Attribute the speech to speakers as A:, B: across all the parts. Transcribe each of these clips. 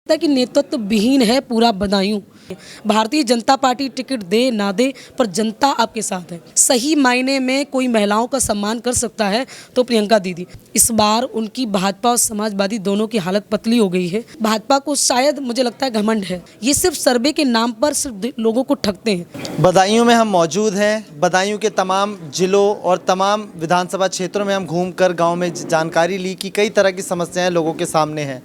A: है कि नेतृत्व विहीन है पूरा बदायूं। भारतीय जनता पार्टी टिकट दे ना दे पर जनता आपके साथ है। सही मायने में कोई महिलाओं का सम्मान कर सकता है तो प्रियंका दीदी। इस बार उनकी भाजपा और समाजवादी दोनों की हालत पतली हो गई है। भाजपा को शायद मुझे लगता है घमंड है, ये सिर्फ सर्वे के नाम पर सिर्फ लोगों को ठगते हैं।
B: बदायूं में हम मौजूद हैं। बदायूं के तमाम जिलों और तमाम विधानसभा क्षेत्रों में हम घूमकर गांव में जानकारी ली कि कई तरह की समस्याएं लोगों के सामने हैं,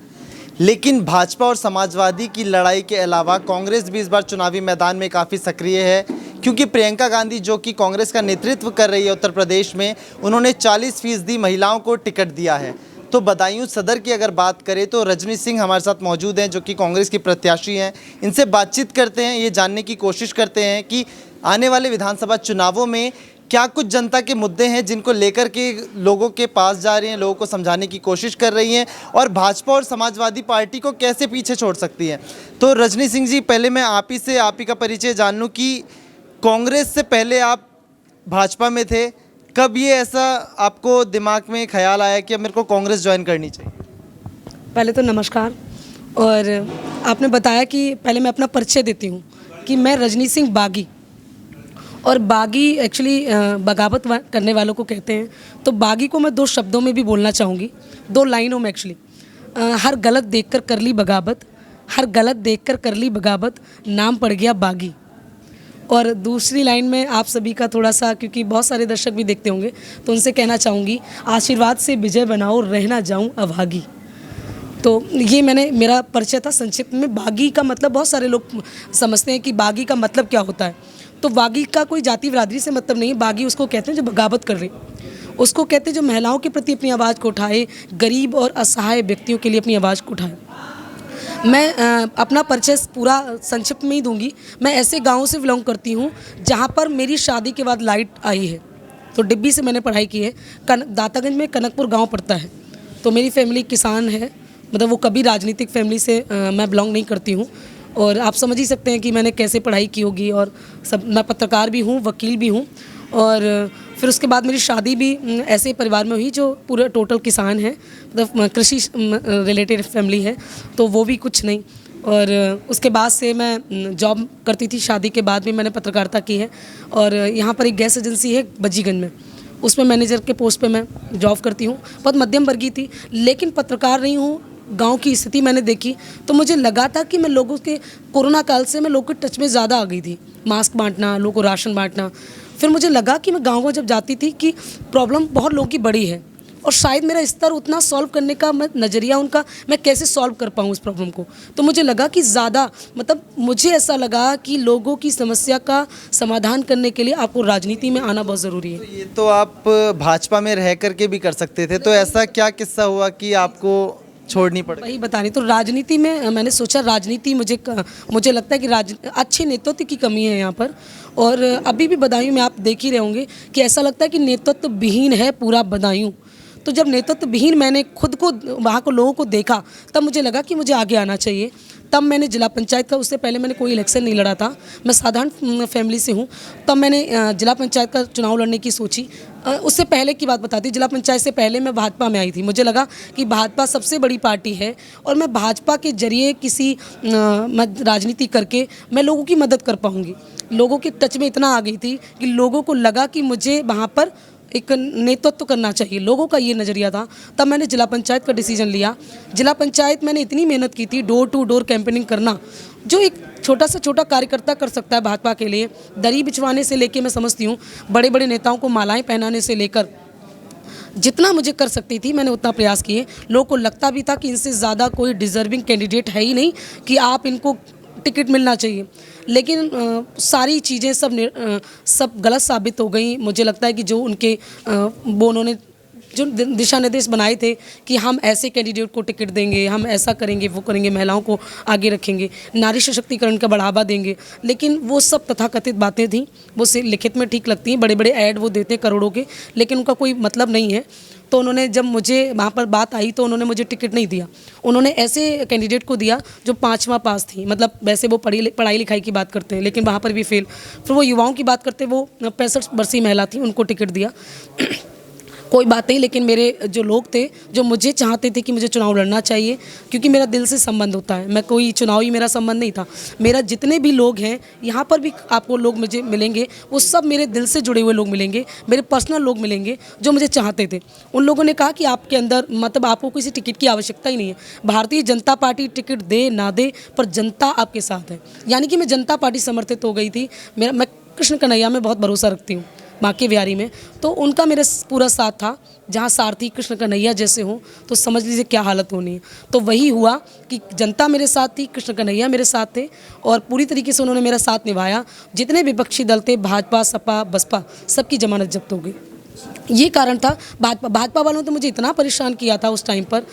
B: लेकिन भाजपा और समाजवादी की लड़ाई के अलावा कांग्रेस भी इस बार चुनावी मैदान में काफ़ी सक्रिय है, क्योंकि प्रियंका गांधी जो कि कांग्रेस का नेतृत्व कर रही है उत्तर प्रदेश में, उन्होंने 40% महिलाओं को टिकट दिया है। तो बदायूं सदर की अगर बात करें तो रजनी सिंह हमारे साथ मौजूद हैं जो कि कांग्रेस की प्रत्याशी हैं। इनसे बातचीत करते हैं, ये जानने की कोशिश करते हैं कि आने वाले विधानसभा चुनावों में क्या कुछ जनता के मुद्दे हैं जिनको लेकर के लोगों के पास जा रही हैं, लोगों को समझाने की कोशिश कर रही हैं, और भाजपा और समाजवादी पार्टी को कैसे पीछे छोड़ सकती हैं। तो रजनी सिंह जी, पहले मैं आप ही का परिचय जान लूँ कि कांग्रेस से पहले आप भाजपा में थे। कब ये ऐसा आपको दिमाग में ख्याल आया कि अब मेरे को कांग्रेस ज्वाइन करनी चाहिए?
A: पहले तो नमस्कार। और आपने बताया कि पहले मैं अपना परिचय देती हूँ कि मैं रजनी सिंह बागी, और बागी एक्चुअली बगावत करने वालों को कहते हैं। तो बागी को मैं दो शब्दों में भी बोलना चाहूँगी, दो लाइनों में एक्चुअली। हर गलत देखकर कर ली बगावत, हर गलत देखकर कर ली बगावत, नाम पड़ गया बागी। और दूसरी लाइन में आप सभी का थोड़ा सा, क्योंकि बहुत सारे दर्शक भी देखते होंगे, तो उनसे कहना चाहूँगी, आशीर्वाद से विजय बनाओ, रहना जाऊँ अभागी। तो ये मेरा परिचय था संक्षिप्त में। बागी का मतलब बहुत सारे लोग समझते हैं कि बागी का मतलब क्या होता है। तो बागी का कोई जाति बिरादरी से मतलब नहीं है। बागी उसको कहते हैं जो बगावत कर रहे, उसको कहते हैं जो महिलाओं के प्रति अपनी आवाज़ को उठाए, गरीब और असहाय व्यक्तियों के लिए अपनी आवाज़ को उठाए। मैं अपना परिचय पूरा संक्षिप्त में ही दूंगी। मैं ऐसे गाँव से बिलोंग करती हूँ जहाँ पर मेरी शादी के बाद लाइट आई है। तो डिब्बी से मैंने पढ़ाई की है। दातागंज में कनकपुर गाँव पड़ता है। तो मेरी फैमिली किसान है, मतलब वो कभी राजनीतिक फैमिली से मैं बिलोंग नहीं करती हूँ। और आप समझ ही सकते हैं कि मैंने कैसे पढ़ाई की होगी। और सब, मैं पत्रकार भी हूँ, वकील भी हूँ। और फिर उसके बाद मेरी शादी भी ऐसे परिवार में हुई जो पूरे टोटल किसान है, मतलब कृषि रिलेटेड फैमिली है, तो वो भी कुछ नहीं। और उसके बाद से मैं जॉब करती थी। शादी के बाद भी मैंने पत्रकारिता की है। और यहाँ पर एक गैस एजेंसी है बजीगंज में, उसमें मैनेजर के पोस्ट पे मैं जॉब करती हूँ। बहुत मध्यम वर्गीय थी, लेकिन पत्रकार रही हूँ। गांव की स्थिति मैंने देखी तो मुझे लगा था कि मैं लोगों के, कोरोना काल से मैं लोगों के टच में ज़्यादा आ गई थी। मास्क बांटना, लोगों को राशन बांटना। फिर मुझे लगा कि मैं गाँव जब जाती थी कि प्रॉब्लम बहुत लोगों की बड़ी है, और शायद मेरा स्तर उतना सॉल्व करने का, मैं नज़रिया उनका, मैं कैसे सॉल्व कर पाऊँ उस प्रॉब्लम को। तो मुझे लगा कि ज़्यादा, मतलब मुझे ऐसा लगा कि लोगों की समस्या का समाधान करने के लिए आपको राजनीति में आना बहुत ज़रूरी है।
B: तो ये तो आप भाजपा में रह करके भी कर सकते थे, तो ऐसा क्या किस्सा हुआ कि आपको छोड़नी पड़ी?
A: वही बतानी, तो राजनीति में मैंने सोचा, राजनीति मुझे लगता है कि अच्छे नेतृत्व की कमी है यहाँ पर। और अभी भी बदायूं में आप देख ही रहे होंगे कि ऐसा लगता है कि नेतृत्व विहीन है पूरा बदायूं। तो जब नेतृत्व विहीन मैंने खुद को, वहाँ को लोगों को देखा, तब मुझे लगा कि मुझे आगे आना चाहिए। तब मैंने जिला पंचायत का, उससे पहले मैंने कोई इलेक्शन नहीं लड़ा था, मैं साधारण फैमिली से हूँ। तब मैंने जिला पंचायत का चुनाव लड़ने की सोची। उससे पहले की बात बताती, जिला पंचायत से पहले मैं भाजपा में आई थी। मुझे लगा कि भाजपा सबसे बड़ी पार्टी है, और मैं भाजपा के जरिए किसी राजनीति करके मैं लोगों की मदद कर पाऊँगी। लोगों के टच में इतना आ गई थी कि लोगों को लगा कि मुझे वहाँ पर एक नेतृत्व करना चाहिए, लोगों का ये नज़रिया था। तब मैंने जिला पंचायत का डिसीजन लिया। जिला पंचायत मैंने इतनी मेहनत की थी, डोर टू डोर कैंपेनिंग करना, जो एक छोटा से छोटा कार्यकर्ता कर सकता है भाजपा के लिए। दरी बिछवाने से लेके, मैं समझती हूँ, बड़े बड़े नेताओं को मालाएं पहनाने से लेकर, जितना मुझे कर सकती थी मैंने उतना प्रयास किए। लोगों को लगता भी था कि इनसे ज़्यादा कोई डिज़र्विंग कैंडिडेट है ही नहीं कि आप इनको टिकट मिलना चाहिए। लेकिन सारी चीज़ें सब गलत साबित हो गई। मुझे लगता है कि जो वो उन्होंने जो दिशा निर्देश बनाए थे कि हम ऐसे कैंडिडेट को टिकट देंगे, हम ऐसा करेंगे, वो करेंगे, महिलाओं को आगे रखेंगे, नारी सशक्तिकरण का बढ़ावा देंगे, लेकिन वो सब तथाकथित बातें थीं। वो लिखित में ठीक लगती हैं, बड़े बड़े ऐड वो देते हैं करोड़ों के, लेकिन उनका कोई मतलब नहीं है। तो उन्होंने, जब मुझे वहाँ पर बात आई, तो उन्होंने मुझे टिकट नहीं दिया। उन्होंने ऐसे कैंडिडेट को दिया जो 5वां पास थी, मतलब वैसे वो पढ़ाई लिखाई की बात करते हैं, लेकिन वहाँ पर भी फेल। फिर वो युवाओं की बात करते, वो 65 वर्षीय महिला थी, उनको टिकट दिया। कोई बात नहीं, लेकिन मेरे जो लोग थे जो मुझे चाहते थे कि मुझे चुनाव लड़ना चाहिए, क्योंकि मेरा दिल से संबंध होता है, मैं कोई चुनावी मेरा संबंध नहीं था। मेरा जितने भी लोग हैं यहाँ पर भी आपको लोग मुझे मिलेंगे, वो सब मेरे दिल से जुड़े हुए लोग मिलेंगे, मेरे पर्सनल लोग मिलेंगे जो मुझे चाहते थे। उन लोगों ने कहा कि आपके अंदर मतलब आपको किसी टिकट की आवश्यकता ही नहीं है, भारतीय जनता पार्टी टिकट दे ना दे पर जनता आपके साथ है। यानी कि मैं जनता पार्टी समर्थित हो गई थी। मैं कृष्ण कन्हैया में बहुत भरोसा रखती हूँ, बांके बिहारी में, तो उनका मेरे पूरा साथ था। जहाँ सारथी कृष्ण कन्हैया जैसे हों तो समझ लीजिए क्या हालत होनी है। तो वही हुआ कि जनता मेरे साथ थी, कृष्ण कन्हैया मेरे साथ थे और पूरी तरीके से उन्होंने मेरा साथ निभाया। जितने विपक्षी दल थे, भाजपा, सपा, बसपा, सबकी जमानत जब्त हो गई। ये कारण था। भाजपा वालों ने तो मुझे इतना परेशान किया था उस टाइम पर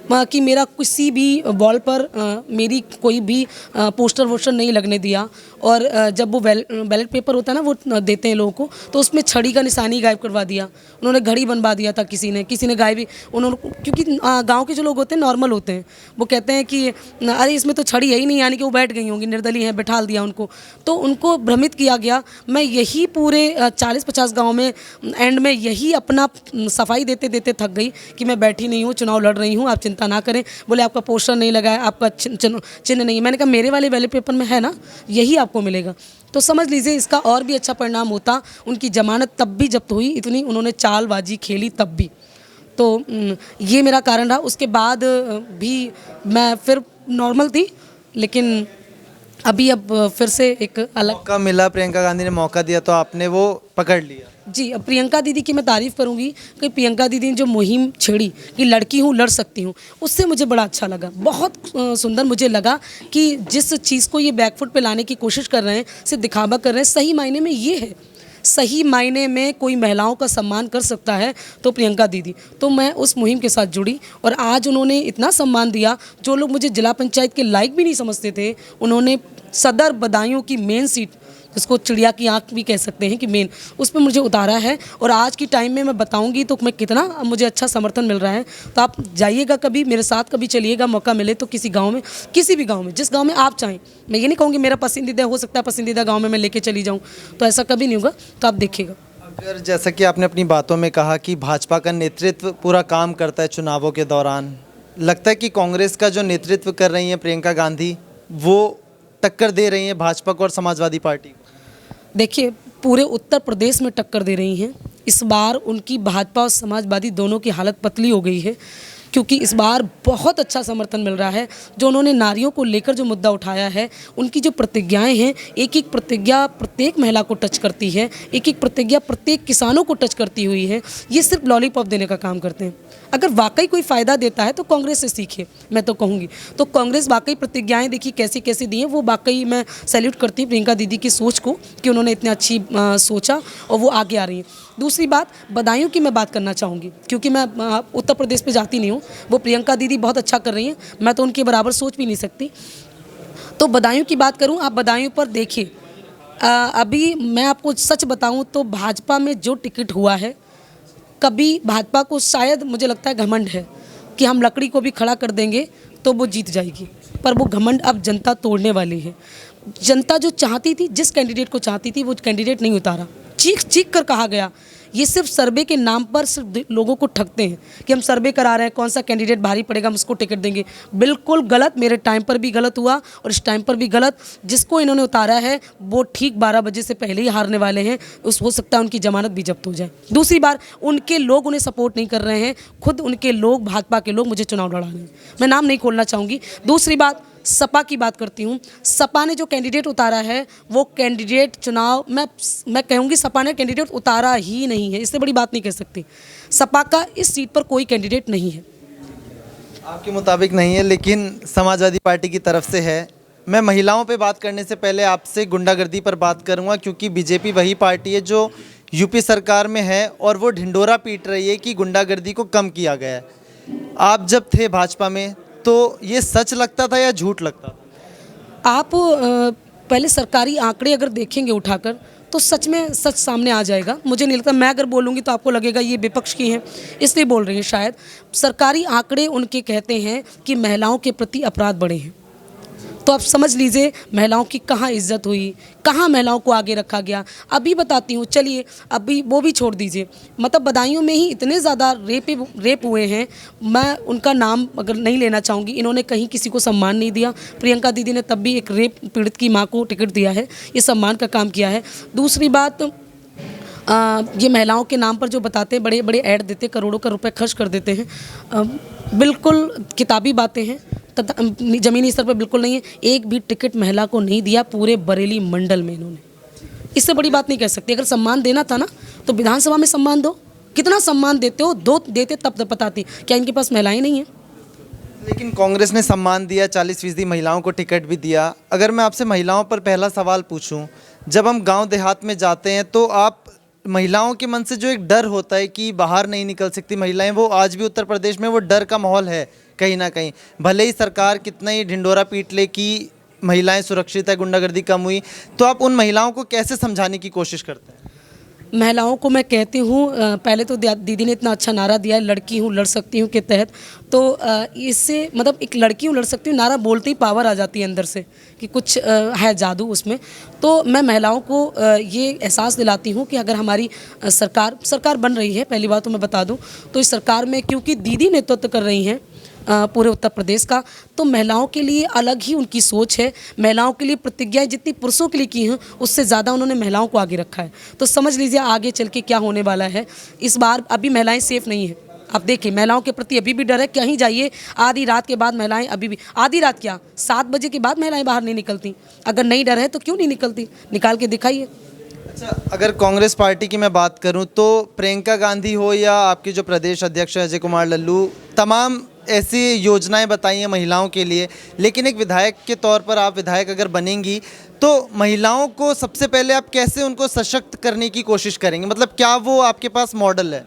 A: कि मेरा किसी भी वॉल पर मेरी कोई भी पोस्टर वोस्टर नहीं लगने दिया। और जब वो बैलेट पेपर होता है ना, वो देते हैं लोगों को, तो उसमें छड़ी का निशानी गायब करवा दिया उन्होंने, घड़ी बनवा दिया था किसी ने गायब भी उन्होंने, क्योंकि गांव के जो लोग होते हैं नॉर्मल होते हैं, वो कहते हैं कि अरे इसमें तो छड़ी है ही नहीं, यानी कि वो बैठ गई होंगी, निर्दलीय हैं, बैठा दिया उनको, तो उनको भ्रमित किया गया। मैं यही पूरे 40-50 गाँव में एंड में यही अपना सफाई देते देते थक गई कि मैं बैठी नहीं हूँ, चुनाव लड़ रही हूँ, आप चिंता ना करें। बोले आपका पोस्टर नहीं लगा है, आपका चिन्ह नहीं है। मैंने कहा मेरे वाले बैलेट पेपर में है ना, यही आपको मिलेगा। तो समझ लीजिए इसका और भी अच्छा परिणाम होता। उनकी जमानत तब भी जब्त हुई, इतनी उन्होंने चालबाजी खेली तब भी। तो ये मेरा कारण रहा। उसके बाद भी मैं फिर नॉर्मल थी, लेकिन अभी अब फिर से एक अलग
B: मौका मिला, प्रियंका गांधी ने मौका दिया तो आपने वो पकड़ लिया।
A: जी। अब प्रियंका दीदी की मैं तारीफ़ करूंगी कि प्रियंका दीदी ने जो मुहिम छेड़ी कि लड़की हूँ लड़ सकती हूँ, उससे मुझे बड़ा अच्छा लगा। बहुत सुंदर मुझे लगा कि जिस चीज़ को ये बैकफुट पे लाने की कोशिश कर रहे हैं, सिर्फ दिखावा कर रहे हैं, सही मायने में ये है, सही मायने में कोई महिलाओं का सम्मान कर सकता है तो प्रियंका दीदी। तो मैं उस मुहिम के साथ जुड़ी और आज उन्होंने इतना सम्मान दिया। जो लोग मुझे जिला पंचायत के लायक भी नहीं समझते थे, उन्होंने सदर बदायूं की मेन सीट, जिसको चिड़िया की आंख भी कह सकते हैं कि मेन, उस पर मुझे उतारा है। और आज की टाइम में मैं बताऊंगी तो मैं कितना मुझे अच्छा समर्थन मिल रहा है। तो आप जाइएगा कभी मेरे साथ, कभी चलिएगा, मौका मिले तो किसी गांव में, किसी भी गांव में, जिस गांव में आप चाहें। मैं ये नहीं कहूँगी मेरा पसंदीदा, हो सकता है पसंदीदा गाँव में मैं लेके चली जाऊँ, तो ऐसा कभी नहीं होगा। तो आप देखिएगा।
B: अगर जैसा कि आपने अपनी बातों में कहा कि भाजपा का नेतृत्व पूरा काम करता है चुनावों के दौरान, लगता है कि कांग्रेस का जो नेतृत्व कर रही हैं प्रियंका गांधी, वो टक्कर दे रही हैं भाजपा को और समाजवादी पार्टी को?
A: देखिए, पूरे उत्तर प्रदेश में टक्कर दे रही हैं। इस बार उनकी भाजपा और समाजवादी दोनों की हालत पतली हो गई है, क्योंकि इस बार बहुत अच्छा समर्थन मिल रहा है। जो उन्होंने नारियों को लेकर जो मुद्दा उठाया है, उनकी जो प्रतिज्ञाएं हैं, एक एक प्रतिज्ञा प्रत्येक महिला को टच करती है, एक एक प्रतिज्ञा प्रत्येक किसानों को टच करती हुई है। ये सिर्फ लॉलीपॉप देने का काम करते हैं। अगर वाकई कोई फ़ायदा देता है तो कांग्रेस से सीखे, मैं तो कहूँगी। तो कांग्रेस वाकई प्रतिज्ञाएं देखी कैसी कैसी दी हैं, वो वाकई मैं सैल्यूट करती हूँ प्रियंका दीदी की सोच को कि उन्होंने इतनी अच्छी सोचा और वो आगे आ रही हैं। दूसरी बात, बदायूं की मैं बात करना चाहूँगी, क्योंकि मैं उत्तर प्रदेश पे जाती नहीं हूँ। वो प्रियंका दीदी बहुत अच्छा कर रही हैं, मैं तो उनके बराबर सोच भी नहीं सकती। तो बदायूं की बात करूँ, आप बदायूं पर देखिए, अभी मैं आपको सच बताऊँ तो भाजपा में जो टिकट हुआ है, कभी भाजपा को शायद मुझे लगता है घमंड है कि हम लकड़ी को भी खड़ा कर देंगे तो वो जीत जाएगी, पर वो घमंड अब जनता तोड़ने वाली है। जनता जो चाहती थी, जिस कैंडिडेट को चाहती थी, वो कैंडिडेट नहीं उतारा। चीख चीख कर कहा गया। ये सिर्फ सर्वे के नाम पर सिर्फ लोगों को ठगते हैं कि हम सर्वे करा रहे हैं, कौन सा कैंडिडेट भारी पड़ेगा, हम उसको टिकट देंगे। बिल्कुल गलत। मेरे टाइम पर भी गलत हुआ और इस टाइम पर भी गलत। जिसको इन्होंने उतारा है वो ठीक 12 बजे से पहले ही हारने वाले हैं। हो सकता है उनकी जमानत भी जब्त हो जाए। दूसरी बार, उनके लोग उन्हें सपोर्ट नहीं कर रहे हैं, खुद उनके लोग, भाजपा के लोग मुझे चुनाव लड़ा रहे हैं। मैं नाम नहीं खोलना चाहूँगी। दूसरी बात, सपा की बात करती हूँ। सपा ने जो कैंडिडेट उतारा है, वो कैंडिडेट चुनाव, मैं कहूँगी सपा ने कैंडिडेट उतारा ही नहीं है। इससे बड़ी बात नहीं कह सकती। सपा का इस सीट पर कोई कैंडिडेट नहीं है।
B: आपके मुताबिक नहीं है, लेकिन समाजवादी पार्टी की तरफ से है। मैं महिलाओं पे बात करने से पहले आपसे गुंडागर्दी पर बात करूँगा, क्योंकि बीजेपी वही पार्टी है जो यूपी सरकार में है और वो ढिंडोरा पीट रही है कि गुंडागर्दी को कम किया गया है। आप जब थे भाजपा में तो ये सच लगता था या झूठ लगता था?
A: आप पहले सरकारी आंकड़े अगर देखेंगे उठाकर तो सच में सच सामने आ जाएगा। मुझे नहीं लगता, मैं अगर बोलूँगी तो आपको लगेगा ये विपक्ष की हैं इसलिए बोल रही हैं शायद। सरकारी आंकड़े उनके कहते हैं कि महिलाओं के प्रति अपराध बढ़े हैं। तो आप समझ लीजिए महिलाओं की कहाँ इज्जत हुई, कहाँ महिलाओं को आगे रखा गया। अभी बताती हूँ, चलिए अभी वो भी छोड़ दीजिए, मतलब बदायूं में ही इतने ज़्यादा रेप हुए हैं। मैं उनका नाम अगर नहीं लेना चाहूँगी, इन्होंने कहीं किसी को सम्मान नहीं दिया। प्रियंका दीदी ने तब भी एक रेप पीड़ित की माँ को टिकट दिया है, ये सम्मान का काम किया है। दूसरी बात, ये महिलाओं के नाम पर जो बताते हैं, बड़े बड़े ऐड देते, करोड़ों का रुपए खर्च कर देते हैं, बिल्कुल किताबी बातें हैं, तथा ज़मीनी स्तर पर बिल्कुल नहीं है। एक भी टिकट महिला को नहीं दिया पूरे बरेली मंडल में इन्होंने। इससे बड़ी बात नहीं कह सकती। अगर सम्मान देना था ना तो विधानसभा में सम्मान दो। कितना सम्मान देते हो, दो देते तब बताती क्या इनके पास महिलाएं नहीं हैं।
B: लेकिन कांग्रेस ने सम्मान दिया, 40% महिलाओं को टिकट भी दिया। अगर मैं आपसे महिलाओं पर पहला सवाल पूछूं, जब हम गांव देहात में जाते हैं तो आप महिलाओं के मन से जो एक डर होता है कि बाहर नहीं निकल सकती महिलाएं, वो आज भी उत्तर प्रदेश में वो डर का माहौल है कहीं ना कहीं। भले ही सरकार कितना ही ढिंडोरा पीट ले कि महिलाएं सुरक्षित है, गुंडागर्दी कम हुई, तो आप उन महिलाओं को कैसे समझाने की कोशिश करते हैं?
A: महिलाओं को मैं कहती हूँ, पहले तो दीदी ने इतना अच्छा नारा दिया है, लड़की हूँ लड़ सकती हूँ के तहत, तो इससे मतलब एक लड़की हूँ लड़ सकती हूँ नारा बोलते ही पावर आ जाती है अंदर से कि कुछ है जादू उसमें। तो मैं महिलाओं को ये एहसास दिलाती हूँ कि अगर हमारी सरकार बन रही है, पहली बात तो मैं बता दूँ, तो इस सरकार में क्योंकि दीदी नेतृत्व कर रही हैं पूरे उत्तर प्रदेश का, तो महिलाओं के लिए अलग ही उनकी सोच है। महिलाओं के लिए प्रतिज्ञाएं जितनी पुरुषों के लिए की हैं, उससे ज़्यादा उन्होंने महिलाओं को आगे रखा है। तो समझ लीजिए आगे चल के क्या होने वाला है। इस बार अभी महिलाएं सेफ नहीं हैं। आप देखिए महिलाओं के प्रति अभी भी डर है। कहीं जाइए, आधी रात के बाद महिलाएं, अभी भी आधी रात क्या 7 बजे के बाद महिलाएं बाहर नहीं निकलती। अगर नहीं डर है तो क्यों नहीं निकलती, निकाल के दिखाइए।
B: अच्छा, अगर कांग्रेस पार्टी की मैं बात करूं तो प्रियंका गांधी हो या आपके जो प्रदेश अध्यक्ष अजय कुमार लल्लू, तमाम ऐसी योजनाएं बताई हैं महिलाओं के लिए, लेकिन एक विधायक के तौर पर आप विधायक अगर बनेंगी तो महिलाओं को सबसे पहले आप कैसे उनको सशक्त करने की कोशिश करेंगे? मतलब क्या वो आपके पास मॉडल है?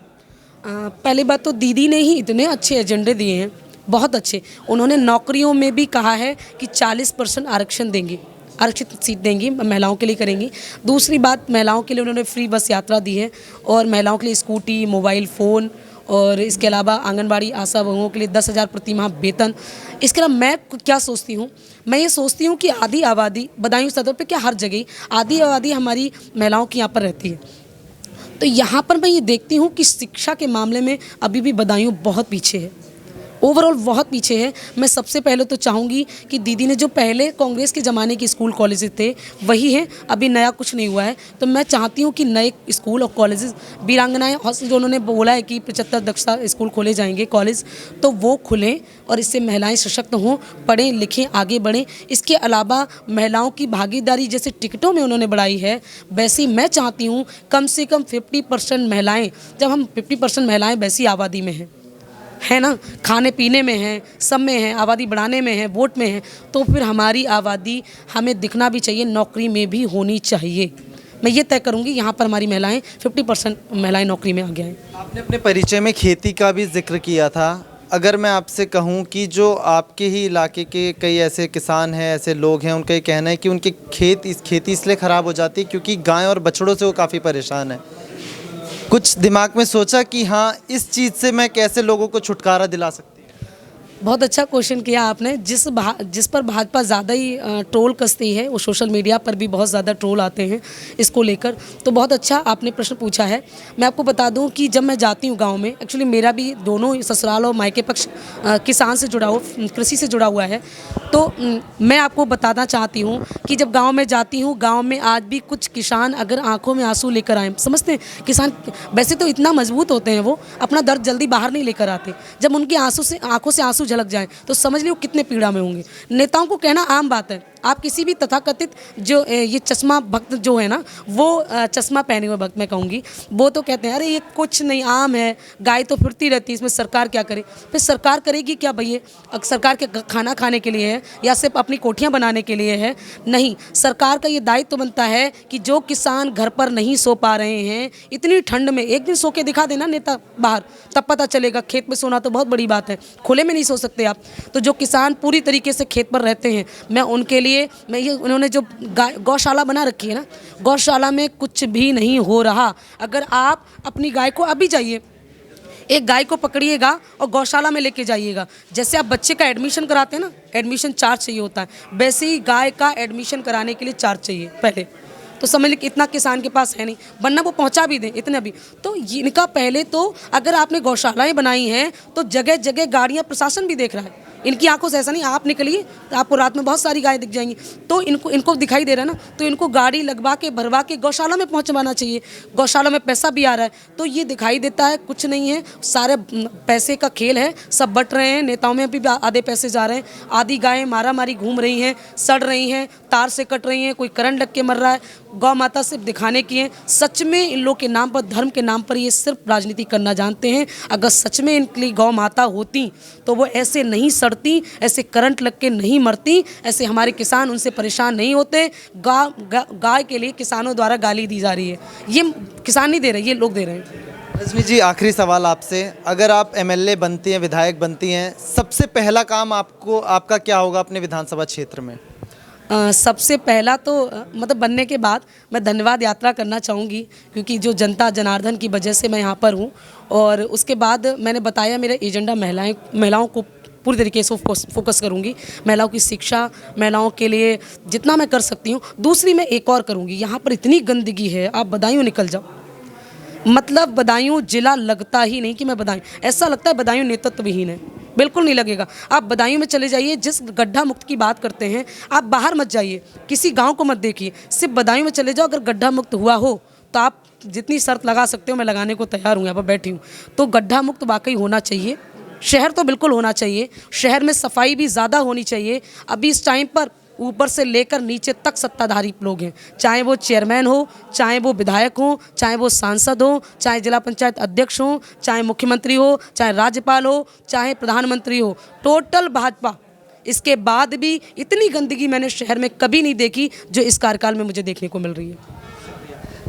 A: पहली बात तो दीदी ने ही इतने अच्छे एजेंडे दिए हैं, बहुत अच्छे। उन्होंने नौकरियों में भी कहा है कि 40% आरक्षण देंगी, आरक्षित सीट देंगी, महिलाओं के लिए करेंगी। दूसरी बात, महिलाओं के लिए उन्होंने फ्री बस यात्रा दी है और महिलाओं के लिए स्कूटी, मोबाइल फ़ोन, और इसके अलावा आंगनबाड़ी आशा बहुओं के लिए 10,000 प्रति माह वेतन। इसके अलावा मैं क्या सोचती हूँ, मैं ये सोचती हूँ कि आधी आबादी बदायूं सदर पे क्या हर जगह आधी आबादी हमारी महिलाओं की यहाँ पर रहती है। तो यहाँ पर मैं ये देखती हूँ कि शिक्षा के मामले में अभी भी बदायूं बहुत पीछे है, ओवरऑल बहुत पीछे है। मैं सबसे पहले तो चाहूँगी कि दीदी ने जो पहले कांग्रेस के ज़माने के स्कूल कॉलेजेस थे वही हैं, अभी नया कुछ नहीं हुआ है। तो मैं चाहती हूँ कि नए स्कूल और कॉलेजेस, वीरांगनाएँ जो उन्होंने बोला है कि 75 दक्षता स्कूल खोले जाएंगे, कॉलेज, तो वो खुलें और इससे महिलाएं सशक्त हों, पढ़ें लिखें, आगे बढ़ें। इसके अलावा महिलाओं की भागीदारी जैसे टिकटों में उन्होंने बढ़ाई है, वैसे ही मैं चाहती हूँ कम से कम 50% महिलाएँ, जब हम 50% महिलाएँ वैसी आबादी में हैं, है ना, खाने पीने में है, सब में है, आबादी बढ़ाने में है, वोट में है, तो फिर हमारी आबादी हमें दिखना भी चाहिए, नौकरी में भी होनी चाहिए। मैं ये तय करूँगी यहाँ पर हमारी महिलाएं 50% महिलाएं नौकरी में आ गया है।
B: आपने अपने परिचय में खेती का भी जिक्र किया था। अगर मैं आपसे कहूं कि जो आपके ही इलाके के कई ऐसे किसान हैं, ऐसे लोग हैं, उनका ये कहना है कि उनके खेती इसलिए ख़राब हो जाती है क्योंकि गाय और बछड़ों से वो काफ़ी परेशान है। कुछ दिमाग में सोचा कि हाँ, इस चीज़ से मैं कैसे लोगों को छुटकारा दिला सकती हूँ?
A: बहुत अच्छा क्वेश्चन किया आपने। जिस पर भाजपा ज़्यादा ही ट्रोल कसती है, वो सोशल मीडिया पर भी बहुत ज़्यादा ट्रोल आते हैं इसको लेकर, तो बहुत अच्छा आपने प्रश्न पूछा है। मैं आपको बता दूं कि जब मैं जाती हूं गांव में, एक्चुअली मेरा भी दोनों ससुराल और मायके पक्ष किसान से जुड़ा हुआ, कृषि से जुड़ा हुआ है। तो मैं आपको बताना चाहती हूँ कि जब गाँव में जाती हूँ, गाँव में आज भी कुछ किसान अगर आँखों में आंसू लेकर आए, समझते हैं किसान वैसे तो इतना मजबूत होते हैं, वो अपना दर्द जल्दी बाहर नहीं लेकर आते, जब उनकी आंखों से आंसू झलक जाए तो समझ लो कितने पीड़ा में होंगे। नेताओं को कहना आम बात है, आप किसी भी तथाकथित जो ये चश्मा भक्त जो है ना, वो चश्मा पहने हुए भक्त मैं कहूँगी, वो तो कहते हैं अरे ये कुछ नहीं, आम है, गाय तो फिरती रहती है, इसमें सरकार क्या करे। फिर सरकार करेगी क्या भैया? सरकार के खाना खाने के लिए है या सिर्फ अपनी कोठियाँ बनाने के लिए है? नहीं, सरकार का ये दायित्व बनता है कि जो किसान घर पर नहीं सो पा रहे हैं इतनी ठंड में, एक दिन सो के दिखा देना नेता बाहर, तब पता चलेगा। खेत में सोना तो बहुत बड़ी बात है, खुले में नहीं सो सकते आप। तो जो किसान पूरी तरीके से खेत पर रहते हैं, मैं उनके लिए मैं ये, उन्होंने जो गौशाला बना रखी है ना, गौशाला में कुछ भी नहीं हो रहा। अगर आप अपनी गाय को अभी जाइए, एक गाय को पकड़िएगा और गौशाला में लेके जाइएगा। जैसे आप बच्चे का एडमिशन कराते हैं ना, एडमिशन चार्ज चाहिए होता है, वैसे ही गाय का एडमिशन कराने के लिए चार्ज चाहिए पहले। तो समझ लीजिए इतना किसान के पास है नहीं, वरना वो पहुंचा भी दें इतना भी। तो इनका पहले तो अगर आपने गौशालाएं बनाई हैं तो जगह जगह गाड़ियां प्रशासन भी देख रहा है, इनकी आंखों से ऐसा नहीं। आप निकलिए तो आपको रात में बहुत सारी गाय दिख जाएंगी, तो इनको दिखाई दे रहा है ना, तो इनको गाड़ी लगवा के भरवा के गौशाला में पहुंचवाना चाहिए। गौशाला में पैसा भी आ रहा है, तो ये दिखाई देता है कुछ नहीं है, सारे पैसे का खेल है, सब बट रहे हैं। नेताओं में भी आधे पैसे जा रहे हैं, आधी गायें मारा मारी घूम रही हैं, सड़ रही हैं, तार से कट रही हैं, कोई करंट लग के मर रहा है। गौ माता सिर्फ दिखाने की है। सच में इन लोग के नाम पर, धर्म के नाम पर ये सिर्फ राजनीति करना जानते हैं। अगर सच में इनके लिए गौ माता होती तो वो ऐसे नहीं सड़ती, ऐसे करंट लग के नहीं मरती, ऐसे हमारे किसान उनसे परेशान नहीं होते। गाय के लिए किसानों द्वारा गाली दी जा रही है, ये किसान नहीं दे रहे, ये लोग दे रहे हैं।
B: रजनी जी, आखिरी सवाल आपसे, अगर आप एमएलए बनती हैं, विधायक बनती हैं, सबसे पहला काम आपका क्या होगा अपने विधानसभा क्षेत्र में?
A: सबसे पहला तो मतलब बनने के बाद मैं धन्यवाद यात्रा करना चाहूँगी, क्योंकि जो जनता जनार्दन की वजह से मैं यहाँ पर हूँ। और उसके बाद मैंने बताया मेरा एजेंडा महिलाओं को पूरी तरीके से फोकस करूँगी, महिलाओं की शिक्षा, महिलाओं के लिए जितना मैं कर सकती हूँ। दूसरी मैं एक और करूँगी, यहाँ पर इतनी गंदगी है, आप बदायूं निकल जाओ, मतलब बदायूं जिला लगता ही नहीं कि मैं बदायूं, ऐसा लगता है बदायूं नेतृत्व विहीन है, बिल्कुल नहीं लगेगा। आप बदायूं में चले जाइए, जिस गड्ढा मुक्त की बात करते हैं, आप बाहर मत जाइए, किसी गांव को मत देखिए, सिर्फ बदायूं में चले जाओ। अगर गड्ढा मुक्त हुआ हो तो आप जितनी शर्त लगा सकते हो मैं लगाने को तैयार हूँ, यहाँ पर बैठी हूँ। तो गड्ढा मुक्त वाकई होना चाहिए, शहर तो बिल्कुल होना चाहिए, शहर में सफाई भी ज़्यादा होनी चाहिए। अभी इस टाइम पर ऊपर से लेकर नीचे तक सत्ताधारी लोग हैं, चाहे वो चेयरमैन हो, चाहे वो विधायक हो, चाहे वो सांसद हो, चाहे जिला पंचायत अध्यक्ष हो, चाहे मुख्यमंत्री हो, चाहे राज्यपाल हो, चाहे प्रधानमंत्री हो, टोटल भाजपा। इसके बाद भी इतनी गंदगी मैंने शहर में कभी नहीं देखी जो इस कार्यकाल में मुझे देखने को मिल रही है।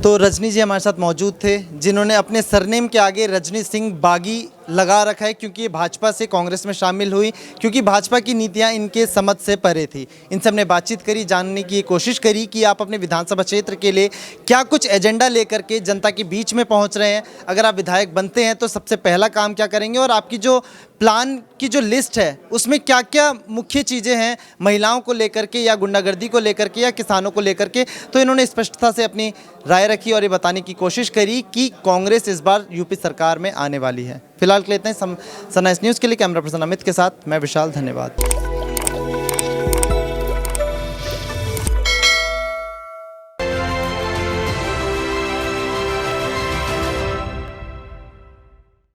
B: तो रजनी जी हमारे साथ मौजूद थे, जिन्होंने अपने सरनेम के आगे रजनी सिंह बागी लगा रखा है, क्योंकि ये भाजपा से कांग्रेस में शामिल हुई, क्योंकि भाजपा की नीतियां इनके समझ से परे थी। इनसे हमने बातचीत करी, जानने की कोशिश करी कि आप अपने विधानसभा क्षेत्र के लिए क्या कुछ एजेंडा लेकर के जनता के बीच में पहुंच रहे हैं। अगर आप विधायक बनते हैं तो सबसे पहला काम क्या करेंगे, और आपकी जो प्लान की जो लिस्ट है उसमें क्या क्या मुख्य चीज़ें हैं, महिलाओं को लेकर के या गुंडागर्दी को लेकर के या किसानों को लेकर के। तो इन्होंने स्पष्टता से अपनी राय रखी और ये बताने की कोशिश करी कि कांग्रेस इस बार यूपी सरकार में आने वाली है। फिलहाल के लिए इतना ही। सनराइज न्यूज़ के लिए कैमरा पर्सन अमित के साथ मैं विशाल, धन्यवाद।